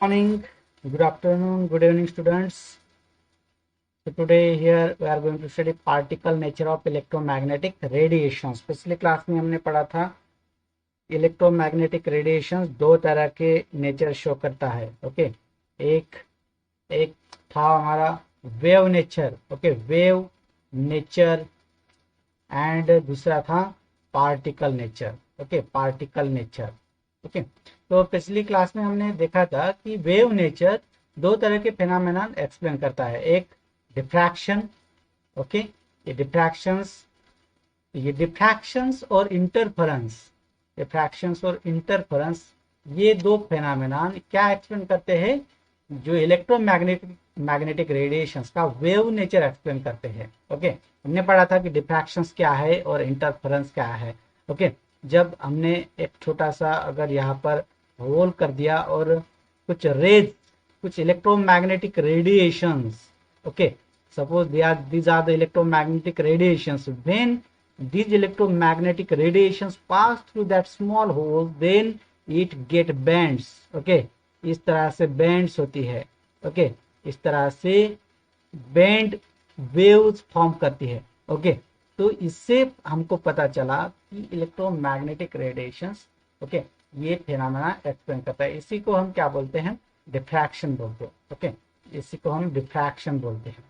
Morning, good afternoon, good evening, students. So today here we are going to study particle nature of electromagnetic radiation. पिछली class में हमने पढ़ा था electromagnetic radiation दो तरह के नेचर शो करता है. ओके, एक एक था हमारा wave nature. Okay, wave nature and दूसरा था particle nature. Okay, particle nature. Okay, तो पिछली क्लास में हमने देखा था कि वेव नेचर दो तरह के फिनोमेना एक्सप्लेन करता है. एक डिफ्रैक्शन. ओके, ये डिफ्रैक्शंस और इंटरफेरेंस ये दो फिनोमेना क्या एक्सप्लेन करते हैं? जो मैग्नेटिक रेडिएशंस का वेव नेचर एक्सप्लेन करते हैं. ओके, हमने पढ़ा था कि डिफ्रैक्शंस क्या है और इंटरफेरेंस क्या है. ओके, जब हमने एक छोटा सा अगर यहाँ पर होल कर दिया और कुछ electromagnetic radiations. Okay, suppose these are the electromagnetic radiations. When these electromagnetic radiations pass through that small hole, then it get bends. Okay, इस तरह से बेंड्स होती है. ओके, इस तरह से बेंड वेव्स फॉर्म करती है. ओके, तो इससे हमको पता चला कि इलेक्ट्रोमैग्नेटिक रेडिएशंस ओके ये फिनोमेना एक्सप्लेन करता है. इसी को हम क्या बोलते हैं? डिफ्रैक्शन बोलते हैं. ओके, इसी को हम डिफ्रैक्शन बोलते हैं.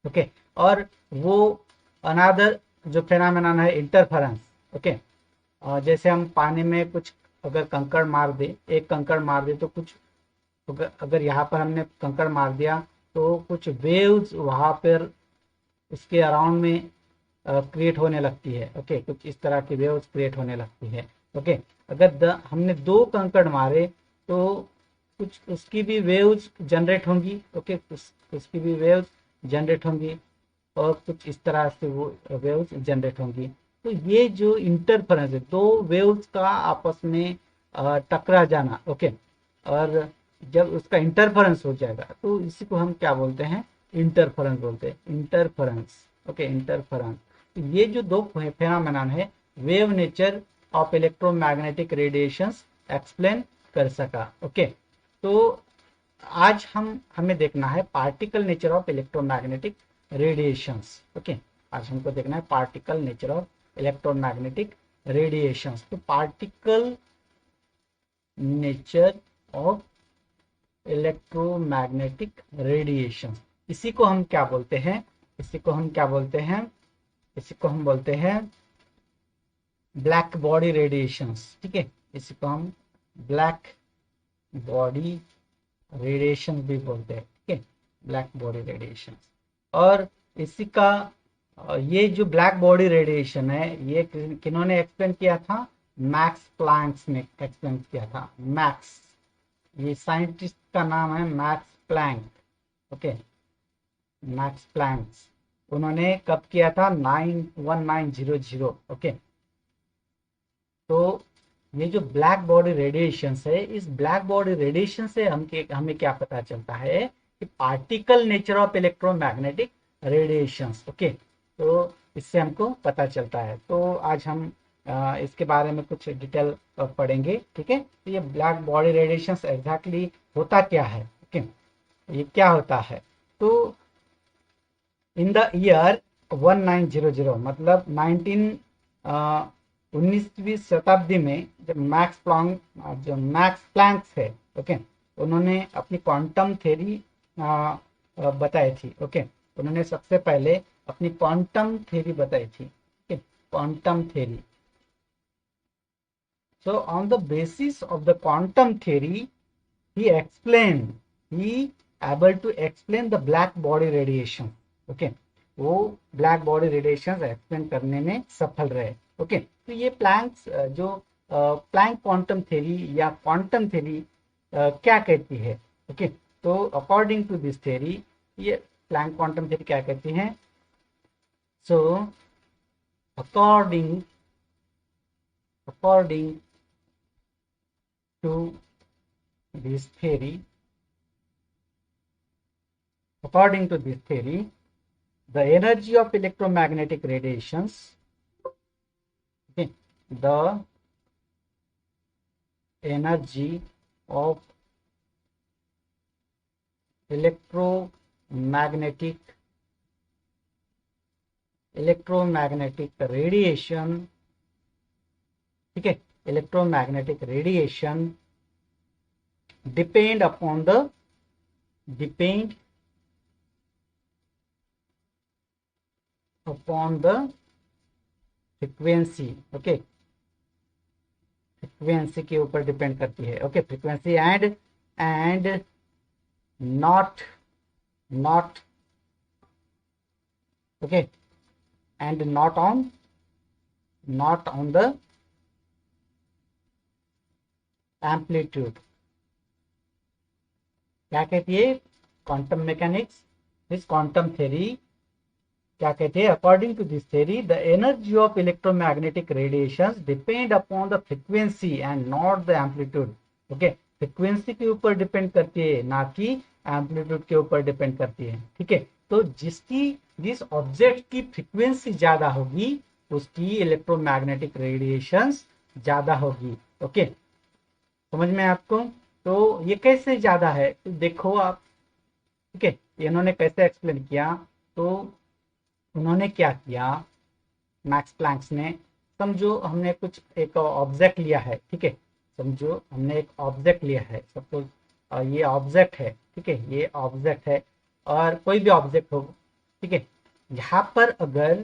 ओके, और वो अनादर जो फिनोमेनन है इंटरफेरेंस. ओके, जैसे हम पानी में कुछ अगर कंकड़ मार दे, एक कंकड़ मार दे तो कुछ अगर यहाँ पर हमने कंकड़ मार दिया तो कुछ वेव्स वहाँ पर उसके अराउंड में क्रिएट होने लगती है. ओके, कुछ इस तरह की वेव्स क्रिएट होने लगती है. ओके, अगर हमने दो कंकड़ मारे तो कुछ उसकी भी वेव्स जनरेट होंगी. ओके, उसकी भी वेव्स जनरेट होंगी और कुछ इस तरह से वो वेव्स जनरेट होंगी. तो ये जो इंटरफेरेंस है, दो वेव्स का आपस में टकरा जाना. ओके, और जब उसका इंटरफेरेंस हो जाएगा तो इसी को हम क्या बोलते हैं? इंटरफेरेंस बोलते हैं. इंटरफेरेंस. Okay, interference. ये जो दो फेनोमेनन है wave nature of electromagnetic radiations explain कर सका. ओके, तो आज हमें देखना है particle nature of electromagnetic radiations. Okay, आज हमको देखना है particle nature of electromagnetic radiations. तो particle nature of electromagnetic radiations, इसी को हम क्या बोलते हैं? इसी को हम बोलते हैं ब्लैक बॉडी रेडिएशंस. ठीक है, इसी को हम ब्लैक बॉडी रेडिएशन भी बोलते हैं. ठीक है, ब्लैक बॉडी रेडिएशन. और इसी का ये जो ब्लैक बॉडी रेडिएशन है ये किन्होंने एक्सप्लेन किया था? मैक्स प्लैंक्स ने एक्सप्लेन किया था. मैक्स, ये साइंटिस्ट का नाम है Max Planck. Okay, Max Planck's. उन्होंने कब किया था? 1900. ओके, तो ये जो ब्लैक बॉडी रेडिएशन है, इस ब्लैक बॉडी रेडिएशन से हमें क्या पता चलता है कि particle nature of electromagnetic radiations. Okay, तो इससे हमको पता चलता है. तो आज हम इसके बारे में कुछ डिटेल पढ़ेंगे. ठीक है, तो ये ब्लैक बॉडी रेडिएशंस एग्जैक्टली होता क्या है? ओके, ये क्या होता है? तो इन द ईयर 1900, मतलब 19वीं शताब्दी में जब मैक्स प्लैंक है. ओके, उन्होंने अपनी क्वांटम थ्योरी बताई थी. ओके, उन्होंने सबसे पहले अपनी क्वांटम थ्योरी बताई थी. Quantum theory. So on the basis of the quantum theory, he able to explain the black body radiation. Okay, वो ब्लैक बॉडी रेडिएशन एक्सप्लेन करने में सफल रहे. ओके, तो ये प्लैंक क्वांटम थ्योरी या क्वांटम थ्योरी क्या कहती है? ओके, तो अकॉर्डिंग टू दिस थ्योरी, ये प्लैंक क्वांटम थ्योरी क्या कहती है? So according to this theory, the energy of electromagnetic radiations, okay, the energy of electromagnetic radiation, ठीक है, electromagnetic radiation depend upon the frequency, okay, frequency के ऊपर depend करती है, okay, frequency and not okay, and not on the amplitude. क्या कहती है quantum mechanics, this quantum theory क्या कहते हैं, according to this theory the energy of electromagnetic radiations depend upon the frequency and not the amplitude, okay, frequency के ऊपर depend करती है ना कि एम्पलीट्यूड के ऊपर डिपेंड करती है, ठीक है। तो जिस ऑब्जेक्ट की फ्रीक्वेंसी ज्यादा होगी उसकी इलेक्ट्रोमैग्नेटिक रेडिएशंस ज्यादा होगी, ओके, समझ में आपको। तो ये कैसे ज्यादा है तो देखो आप, ठीक है, इन्होंने कैसे एक्सप्लेन किया, तो उन्होंने क्या किया, मैक्स प्लैंक ने, समझो हमने कुछ एक ऑब्जेक्ट लिया है, ठीक है, समझो हमने एक ऑब्जेक्ट लिया है, सपोज ये ऑब्जेक्ट है, ठीक है, ये ऑब्जेक्ट है और कोई भी ऑब्जेक्ट हो, ठीक है, यहाँ पर अगर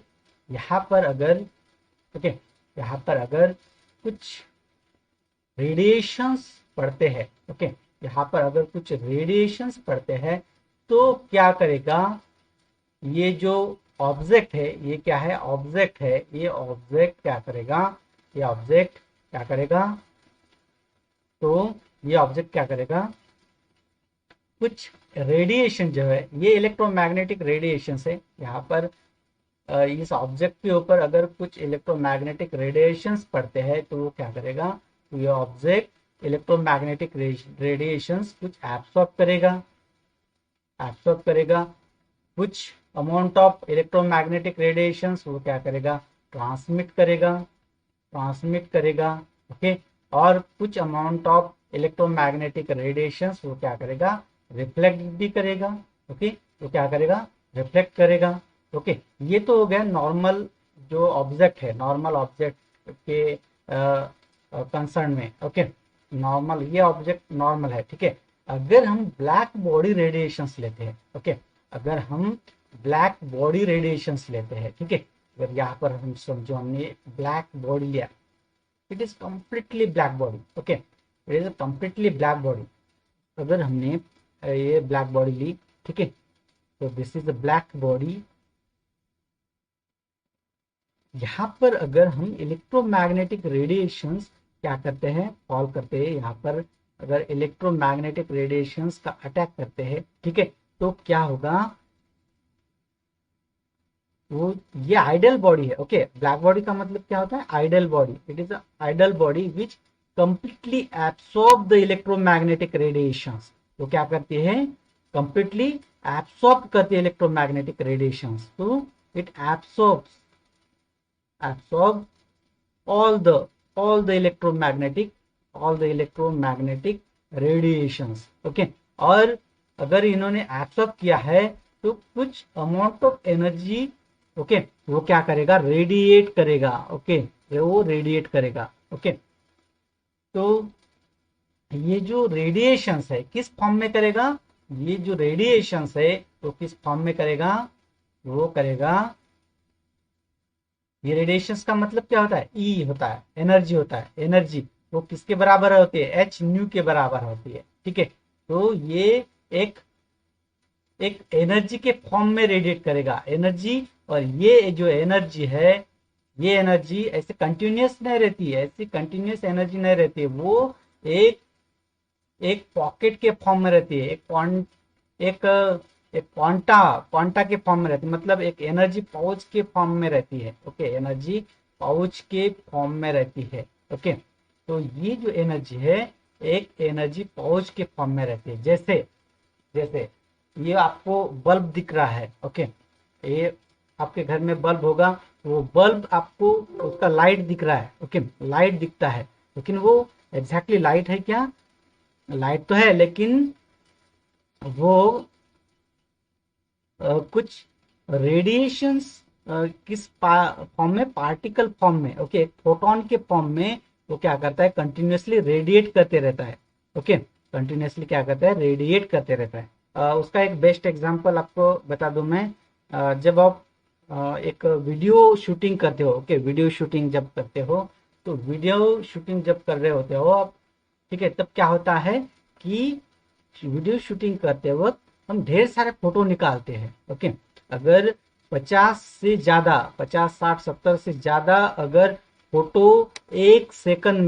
ओके, यहाँ पर अगर कुछ रेडिएशंस पड़ते हैं, ओके, यहाँ पर अगर कुछ रेडिएशंस पड़ते हैं तो क्या करेगा, ये जो ऑब्जेक्ट है, ये क्या है, ऑब्जेक्ट है, ये ऑब्जेक्ट क्या करेगा, ये ऑब्जेक्ट क्या करेगा, तो ये ऑब्जेक्ट क्या करेगा, कुछ रेडिएशन जो है, ये इलेक्ट्रोमैग्नेटिक रेडिएशन है, यहाँ पर इस ऑब्जेक्ट के ऊपर अगर कुछ इलेक्ट्रोमैग्नेटिक रेडिएशंस पड़ते हैं तो वो क्या करेगा, तो ये ऑब्जेक्ट इलेक्ट्रोमैग्नेटिक रेडिएशंस कुछ एब्सॉर्ब करेगा, कुछ अमाउंट ऑफ इलेक्ट्रोमैग्नेटिक रेडिएशंस वो क्या करेगा, ट्रांसमिट करेगा, ओके, और कुछ अमाउंट ऑफ इलेक्ट्रोमैग्नेटिक रेडिएशंस वो क्या करेगा, रिफ्लेक्ट भी करेगा, ओके, तो क्या करेगा, रिफ्लेक्ट करेगा, ओके। ये तो हो गया नॉर्मल जो ऑब्जेक्ट है, नॉर्मल ऑब्जेक्ट के कंसर्न में, ओके, नॉर्मल, ये ऑब्जेक्ट नॉर्मल है, ठीक है। अगर हम ब्लैक बॉडी रेडिएशंस लेते हैं, ओके, अगर हम ब्लैक बॉडी रेडिएशंस लेते हैं, ठीक है, अगर यहाँ पर हम समझो हमने ब्लैक बॉडी लिया, it is completely black body, okay, it is completely black body, अगर हमने ये ब्लैक बॉडी ली, ठीक है, तो this is the black body, यहाँ पर अगर हम इलेक्ट्रोमैग्नेटिक रेडिएशंस क्या करते हैं, फॉल करते हैं, यहाँ पर अगर इलेक्ट्रोमैग्नेटिक रेडिएशंस का अटैक करते हैं, ठीक है, तो क्या होगा, वो ये आइडल बॉडी है, ओके, ब्लैक बॉडी का मतलब क्या होता है, ideal body, it is ideal body which completely absorb the electromagnetic radiations, तो क्या करती है, कंप्लीटली एब्सॉर्ब करती है इलेक्ट्रोमैग्नेटिक रेडिएशंस, तो it absorb all the electromagnetic radiations, okay, और अगर इन्होंने एब्सॉर्ब किया है तो कुछ अमाउंट ऑफ एनर्जी, ओके, वो क्या करेगा, रेडिएट करेगा, ओके, वो रेडिएट करेगा, ओके। तो ये जो रेडिएशंस है किस फॉर्म में करेगा, ये जो रेडिएशंस है तो किस फॉर्म में करेगा, वो करेगा, ये रेडिएशंस का मतलब क्या होता है, ई होता है, एनर्जी होता है, एनर्जी वो किसके बराबर होती है, एच न्यू के बराबर होती है, ठीक है। तो ये एक एनर्जी के फॉर्म में रेडिएट करेगा एनर्जी, और ये जो एनर्जी है, ये एनर्जी ऐसे कंटिन्यूस नहीं रहती है, ऐसी कंटिन्यूस एनर्जी नहीं रहती है, वो एक पॉकेट के फॉर्म में रहती है, एक क्वांटा के फॉर्म में रहती है, मतलब एक एनर्जी पाउच के फॉर्म में रहती है, ओके, एनर्जी पाउच के फॉर्म में रहती है, ओके। तो ये जो एनर्जी है एक एनर्जी पाउच के फॉर्म में रहती है, जैसे ये आपको बल्ब दिख रहा है, ओके, ये आपके घर में बल्ब होगा, वो बल्ब आपको उसका लाइट दिख रहा है, ओके, लाइट दिखता है, लेकिन वो एग्जैक्टली लाइट है क्या, लाइट तो है लेकिन वो कुछ रेडिएशंस किस फॉर्म में, पार्टिकल फॉर्म में, ओके, फोटोन के फॉर्म में वो क्या करता है, कंटिन्यूसली रेडिएट करते रहता है, ओके, कंटिन्यूसली क्या करता है, रेडिएट करते रहता है। उसका एक बेस्ट एग्जांपल आपको बता दूं मैं, जब आप एक वीडियो शूटिंग करते हो, ओके, वीडियो शूटिंग जब करते हो, तो वीडियो शूटिंग जब कर रहे होते हो आप, ठीक है, तब क्या होता है कि वीडियो शूटिंग करते वक्त हम ढेर सारे फोटो निकालते हैं, ओके। अगर 50 से ज्यादा, 50, 60, 70 से ज्यादा अगर फोटो एक सेकंड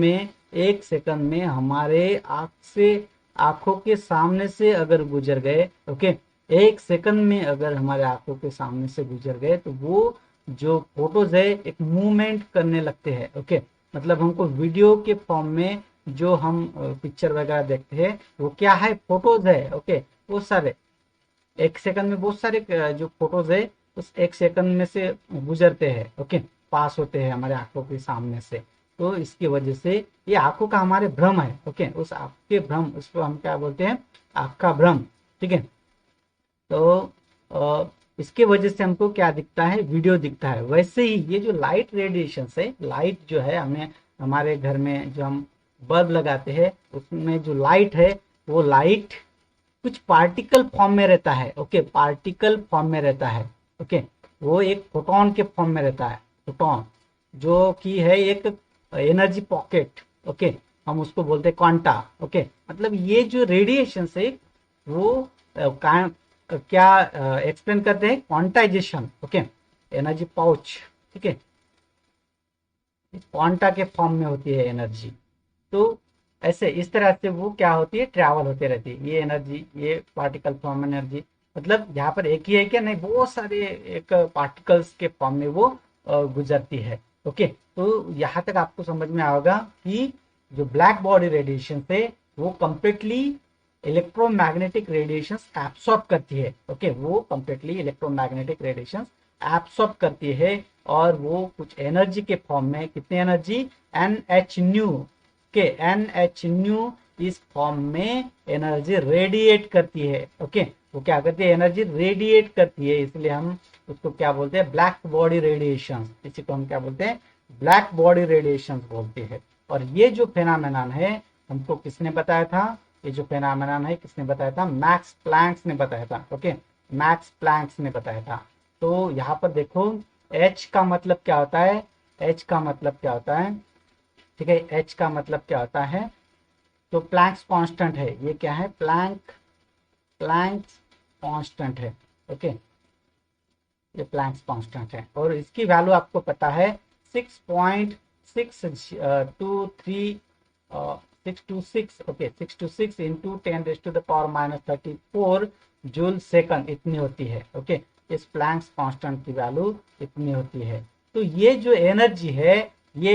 में हमारे आंख से, आंखों के सामने से अगर गुजर गए, ओके, एक सेकंड में अगर हमारे आंखों के सामने से गुजर गए, तो वो जो फोटोज है एक मूवमेंट करने लगते हैं, ओके, मतलब हमको वीडियो के फॉर्म में जो हम पिक्चर वगैरह देखते हैं वो क्या है, फोटोज है, ओके, वो सारे एक सेकंड में बहुत सारे जो फोटोज है उस एक सेकंड में से गुजरते हैं, ओके, पास होते हैं हमारे आंखों के सामने से। तो इसकी वजह से ये आंखों का हमारे भ्रम है, ओके, उस आंख के भ्रम, उसको हम क्या बोलते हैं, आंख का भ्रम, ठीक है। तो इसके वजह से हमको क्या दिखता है, वीडियो दिखता है। वैसे ही ये जो लाइट रेडिएशन है, लाइट जो है हमें हमारे घर में जो हम बल्ब लगाते हैं उसमें जो लाइट है, वो लाइट कुछ पार्टिकल फॉर्म में रहता है, ओके, पार्टिकल फॉर्म में रहता है, ओके, वो एक फोटोन के फॉर्म में रहता है, फोटोन जो कि है एक एनर्जी पॉकेट, ओके, हम उसको बोलते हैं क्वांटा, ओके, मतलब ये जो रेडिएशन है वो क्या एक्सप्लेन करते हैं, क्वांटाइजेशन, ओके, एनर्जी पाउच, ठीक है, क्वांटा के फॉर्म में होती है एनर्जी। तो ऐसे इस तरह से वो क्या होती है, ट्रैवल होते रहती है ये एनर्जी, ये पार्टिकल फॉर्म एनर्जी, मतलब यहाँ पर एक ही है क्या, नहीं, बहुत सारे एक पार्टिकल्स के फॉर्म में वो गुजरती है, ओके। तो यहाँ तक आपको समझ में आएगा कि जो ब्लैक बॉडी रेडिएशन है वो कंप्लीटली इलेक्ट्रोमैग्नेटिक रेडिएशन एब्सॉर्ब करती है, ओके, वो कंप्लीटली इलेक्ट्रोमैग्नेटिक रेडिएशन एब्सॉर्ब करती है, और वो कुछ एनर्जी के फॉर्म में, कितनी एनर्जी, एन एच न्यू के, एन एच न्यू इस फॉर्म में एनर्जी रेडिएट करती है, ओके, वो क्या करती है, एनर्जी रेडिएट करती है, इसलिए हम उसको क्या बोलते हैं, ब्लैक बॉडी रेडिएशन, इसी को हम क्या बोलते हैं, ब्लैक बॉडी रेडिएशन बोलते हैं। और ये जो फेनामेनन है हमको किसने बताया था, ये जो फेनामेनन है किसने बताया था, मैक्स प्लैंक्स ने बताया था, ओके, मैक्स प्लैंक्स ने बताया था। तो यहाँ पर देखो एच का मतलब क्या होता है, एच का मतलब क्या होता है, ठीक है, एच का मतलब क्या होता है, तो प्लैंक्स कांस्टेंट है, ये क्या है, प्लैंक्स कांस्टेंट है, ओके, ये प्लैंक्स कांस्टेंट है, और इसकी वैल्यू आपको पता है 6.623 626, ओके, 626 इंटू 10⁻⁻34 जूल सेकंड इतनी होती है, ओके, इस प्लैंक्स कांस्टेंट की वैल्यू इतनी होती है। तो ये जो एनर्जी है, ये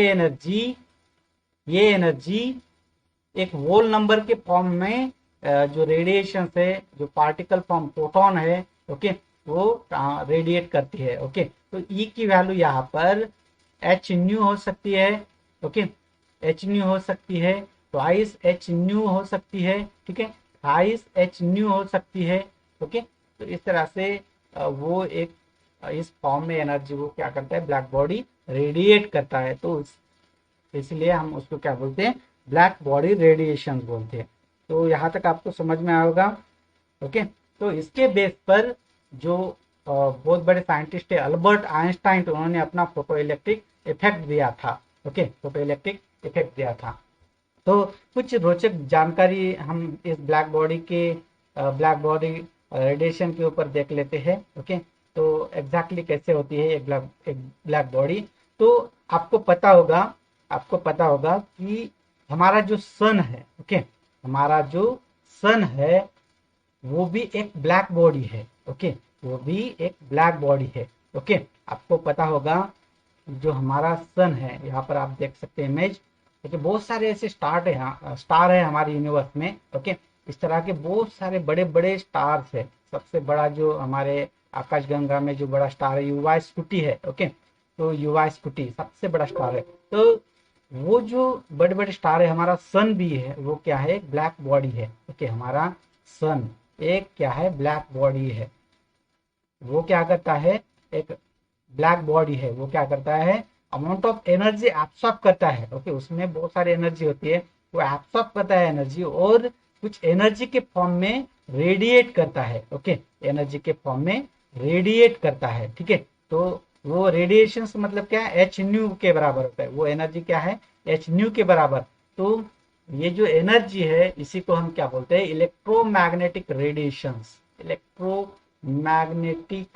एनर्जी एक होल नंबर के फॉर्म में जो रेडिएशन है, जो पार्टिकल फॉर्म प्रोटॉन है, ओके, वो रेडिएट करती है, ओके। तो ई की वैल्यू यहाँ पर एच न्यू हो सकती है, ओके, एच न्यू हो सकती है, ट्वाइस एच न्यू हो सकती है, ठीक है, थाइस एच न्यू हो सकती है, ओके। तो इस तरह से वो एक इस फॉर्म में एनर्जी वो क्या करता है, ब्लैक बॉडी रेडिएट करता है, तो इसलिए हम उसको क्या बोलते हैं, ब्लैक बॉडी रेडिएशन बोलते हैं। तो यहाँ तक आपको समझ में आएगा, ओके। तो इसके बेस पर जो बहुत बड़े साइंटिस्ट है अल्बर्ट आइंस्टाइन, तो उन्होंने अपना फोटो इलेक्ट्रिक इफेक्ट दिया था, ओके, फोटो इलेक्ट्रिक इफेक्ट दिया था। तो कुछ रोचक जानकारी हम इस ब्लैक बॉडी रेडिएशन के ऊपर देख लेते हैं, ओके। तो एग्जैक्टली कैसे होती है एक ब्लैक बॉडी। तो आपको पता होगा, कि हमारा जो सन है, ओके, हमारा जो सन है वो भी एक ब्लैक बॉडी है, ओके, वो भी एक ब्लैक बॉडी है, ओके। आपको पता होगा जो हमारा सन है, यहाँ पर आप देख सकते हैं इमेज, देखिए बहुत सारे ऐसे स्टार है हमारे यूनिवर्स में, ओके। इस तरह के बहुत सारे बड़े बड़े स्टार्स है। सबसे बड़ा जो हमारे आकाशगंगा में जो बड़ा स्टार है युवा स्कूटी है, ओके, तो युवा स्कूटी सबसे बड़ा स्टार है। तो वो जो बड़े बड़े स्टार है, हमारा सन भी है, वो क्या है, ब्लैक बॉडी है, ओके, हमारा सन एक क्या है, ब्लैक बॉडी है। वो क्या करता है, एक ब्लैक बॉडी है, वो क्या करता है, अमाउंट ऑफ एनर्जी एब्सॉर्ब करता है। ओके, उसमें बहुत सारी एनर्जी होती है, वो एब्सॉर्ब करता है एनर्जी, और कुछ एनर्जी के फॉर्म में रेडिएट करता है। ओके, एनर्जी के फॉर्म में रेडिएट करता है। ठीक है, तो वो रेडिएशन मतलब क्या है, एच न्यू के बराबर होता है, वो एनर्जी क्या है, एच न्यू के बराबर। तो ये जो एनर्जी है इसी को हम क्या बोलते हैं, इलेक्ट्रोमैग्नेटिक रेडिएशंस, इलेक्ट्रोमैग्नेटिक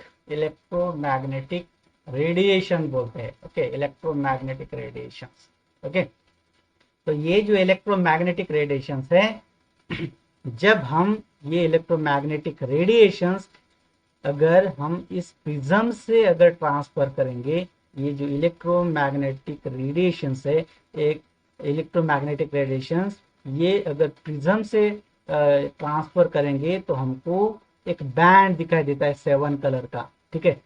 रेडिएशन बोलते हैं। Okay, electromagnetic radiations. ओके, तो ये जो इलेक्ट्रोमैग्नेटिक रेडिएशंस है, जब हम ये इलेक्ट्रोमैग्नेटिक रेडिएशंस अगर हम इस प्रिज्म से अगर ट्रांसफर करेंगे, ये जो इलेक्ट्रोमैग्नेटिक रेडिएशंस है, एक इलेक्ट्रोमैग्नेटिक रेडिएशंस, ये अगर प्रिज्म से ट्रांसफर करेंगे तो हमको एक बैंड दिखाई देता है 7 कलर का। ठीक है,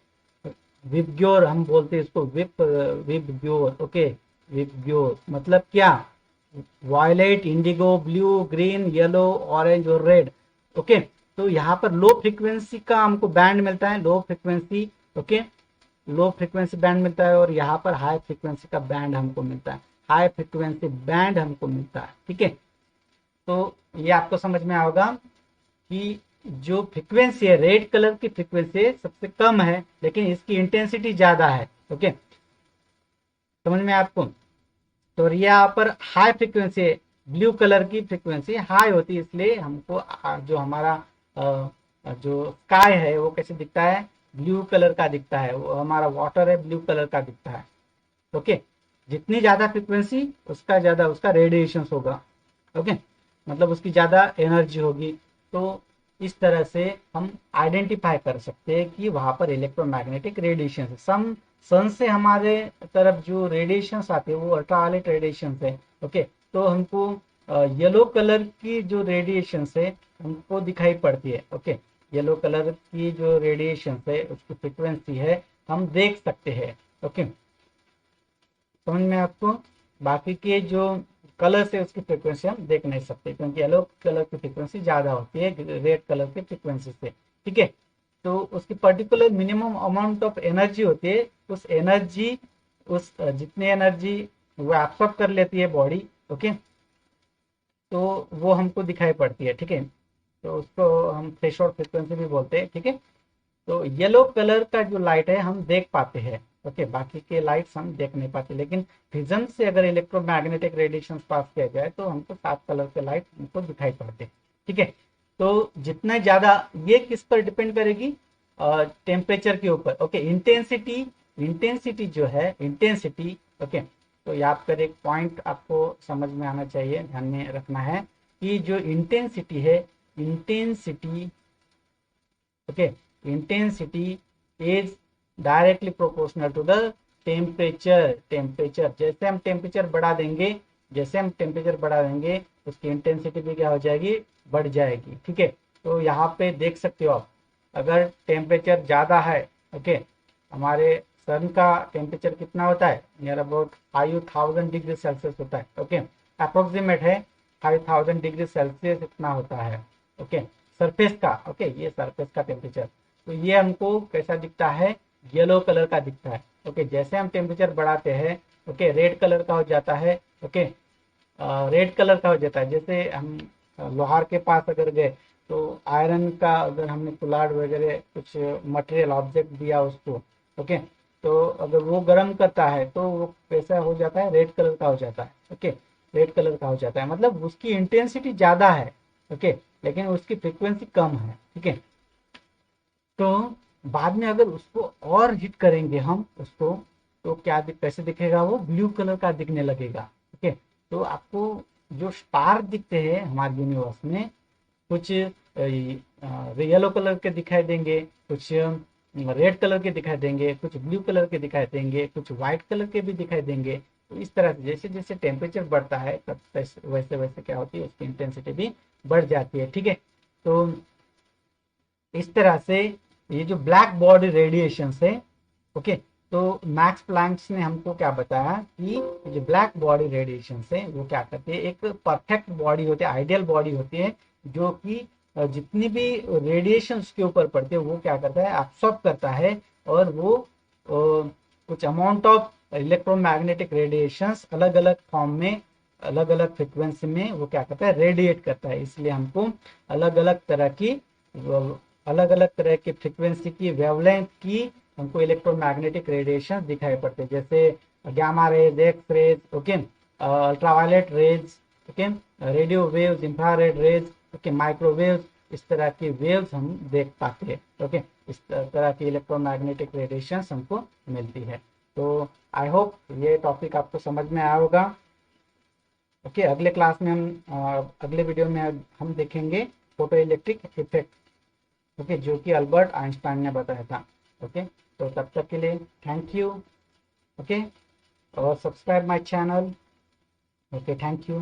विबग्योर हम बोलते हैं इसको, विबग्योर। ओके, विबग्योर मतलब क्या, violet, indigo, blue, green, yellow, orange और रेड। ओके, तो यहाँ पर लो फ्रीक्वेंसी का हमको बैंड मिलता है, low frequency. Okay, low frequency band मिलता है, और यहाँ पर हाई फ्रीक्वेंसी का बैंड हमको मिलता है, हाई फ्रीक्वेंसी बैंड हमको मिलता है। ठीक है, तो ये आपको समझ में आएगा कि जो फ्रीक्वेंसी है, रेड कलर की फ्रीक्वेंसी सबसे कम है, लेकिन इसकी इंटेंसिटी ज्यादा है। ओके, समझ में आपको, तो यहाँ पर हाई फ्रीक्वेंसी है, ब्लू कलर की फ्रीक्वेंसी हाई होती है, इसलिए हमको जो हमारा जो स्काई है वो कैसे दिखता है, ब्लू कलर का दिखता है, वो हमारा वाटर है ब्लू कलर का दिखता है। ओके, जितनी ज्यादा फ्रीक्वेंसी उसका ज्यादा उसका रेडिएशन होगा। ओके, मतलब उसकी ज्यादा एनर्जी होगी। तो इस तरह से हम आइडेंटिफाई कर सकते हैं कि वहां पर इलेक्ट्रोमैग्नेटिक रेडिएशन है। सन से हमारे तरफ जो रेडिएशन आते हैं वो अल्ट्रावायलेट रेडिएशन है। ओके, तो हमको येलो कलर की जो रेडिएशन है हमको दिखाई पड़ती है। ओके, येलो कलर की जो रेडिएशन है उसकी फ्रिक्वेंसी है, हम देख सकते हैं। ओके, समझ में आपको, बाकी के जो कलर से उसकी फ्रीक्वेंसी हम देख नहीं सकते, क्योंकि येलो कलर की फ्रीक्वेंसी ज्यादा होती है रेड कलर की फ्रीक्वेंसी से। ठीक है, तो उसकी particular minimum amount of energy होती है, उस एनर्जी, उस जितनी एनर्जी वो एब्सॉर्ब कर लेती है बॉडी। ओके, तो वो हमको दिखाई पड़ती है। ठीक है, तो उसको हम थ्रेशोल्ड फ्रीक्वेंसी भी बोलते हैं। ठीक है, तो येलो कलर का जो लाइट है हम देख पाते हैं। ओके, बाकी के लाइट्स हम देख नहीं पाते, लेकिन फिजन से अगर इलेक्ट्रोमैग्नेटिक रेडिएशन पास किया जाए तो हमको 7 कलर के लाइट हमको दिखाई पड़ते हैं। ठीक है, तो जितना ज्यादा, ये किस पर डिपेंड करेगी, टेम्परेचर के ऊपर। ओके, इंटेंसिटी, इंटेंसिटी जो है, इंटेंसिटी। ओके, तो यहाँ पर एक पॉइंट आपको समझ में आना चाहिए, ध्यान में रखना है कि जो इंटेंसिटी है, intensity, okay, intensity is directly proportional to the temperature. Temperature जैसे हम टेम्परेचर बढ़ा देंगे, जैसे हम टेम्परेचर बढ़ा देंगे उसकी इंटेंसिटी भी क्या हो जाएगी, बढ़ जाएगी। ठीक है, तो यहाँ पे देख सकते हो आप, अगर टेम्परेचर ज्यादा है, ओके, हमारे सन का टेम्परेचर कितना होता है, नियर अबाउट 5000 डिग्री सेल्सियस होता है। ओके, अप्रोक्सीमेट है 5000 डिग्री सेल्सियस इतना होता है। ओके, सरफेस का। ओके, ये सरफेस का टेम्परेचर, तो ये हमको कैसा दिखता है, येलो कलर का दिखता है। ओके, जैसे हम टेम्परेचर बढ़ाते हैं, ओके, रेड कलर का हो जाता है। ओके, रेड कलर का हो जाता है। जैसे हम लोहार के पास अगर गए तो आयरन का अगर हमने पुलाड़ वगैरह कुछ मटेरियल ऑब्जेक्ट दिया उसको, ओके, तो अगर वो गर्म करता है तो वो कैसा हो जाता है, रेड कलर का हो जाता है। ओके, रेड कलर का हो जाता है, मतलब उसकी इंटेंसिटी ज्यादा है। ओके, लेकिन उसकी फ्रीक्वेंसी कम है। ठीक है, तो बाद में अगर उसको और हिट करेंगे हम उसको, तो क्या कैसे दिखेगा, वो ब्लू कलर का दिखने लगेगा। ओके, तो आपको जो स्टार दिखते हैं हमारे यूनिवर्स में, कुछ येलो कलर के दिखाई देंगे, कुछ रेड कलर के दिखाई देंगे, कुछ ब्लू कलर के दिखाई देंगे, कुछ व्हाइट कलर के भी दिखाई देंगे। तो इस तरह से जैसे जैसे टेम्परेचर बढ़ता है तब वैसे वैसे क्या होती है, उसकी इंटेंसिटी भी बढ़ जाती है। ठीक है, तो इस तरह से ये जो ब्लैक बॉडी रेडिएशन है, ओके, तो मैक्स प्लैंक ने हमको क्या बताया कि जो ब्लैक बॉडी रेडिएशन है वो क्या करती है, एक परफेक्ट बॉडी होती है, आइडियल बॉडी होती है, जो कि जितनी भी रेडिएशन उसके ऊपर पड़ती है वो क्या करता है, एब्सॉर्ब करता है, और वो कुछ अमाउंट ऑफ इलेक्ट्रोमैग्नेटिक रेडिएशंस अलग अलग फॉर्म में, अलग अलग फ्रिक्वेंसी में वो क्या करता है, रेडिएट करता है। इसलिए हमको अलग अलग तरह की फ्रिक्वेंसी की, वेवलेंथ की हमको इलेक्ट्रोमैग्नेटिक रेडिएशन दिखाई पड़ते हैं, जैसे gamma rays, X rays, okay, ultraviolet rays, okay, radio waves, infrared rays, okay, microwave, इस तरह की वेव्स हम देख पाते हैं। ओके, इस तरह की इलेक्ट्रोमैग्नेटिक रेडिएशन हमको मिलती है। तो आई होप ये टॉपिक आपको समझ में आया होगा। ओके, अगले क्लास में हम अगले वीडियो में हम देखेंगे फोटो इलेक्ट्रिक इफेक्ट, ओके, जो कि अल्बर्ट आइंस्टाइन ने बताया था। ओके, तो तब तक के लिए थैंक यू। ओके, और subscribe my channel. Okay, thank you.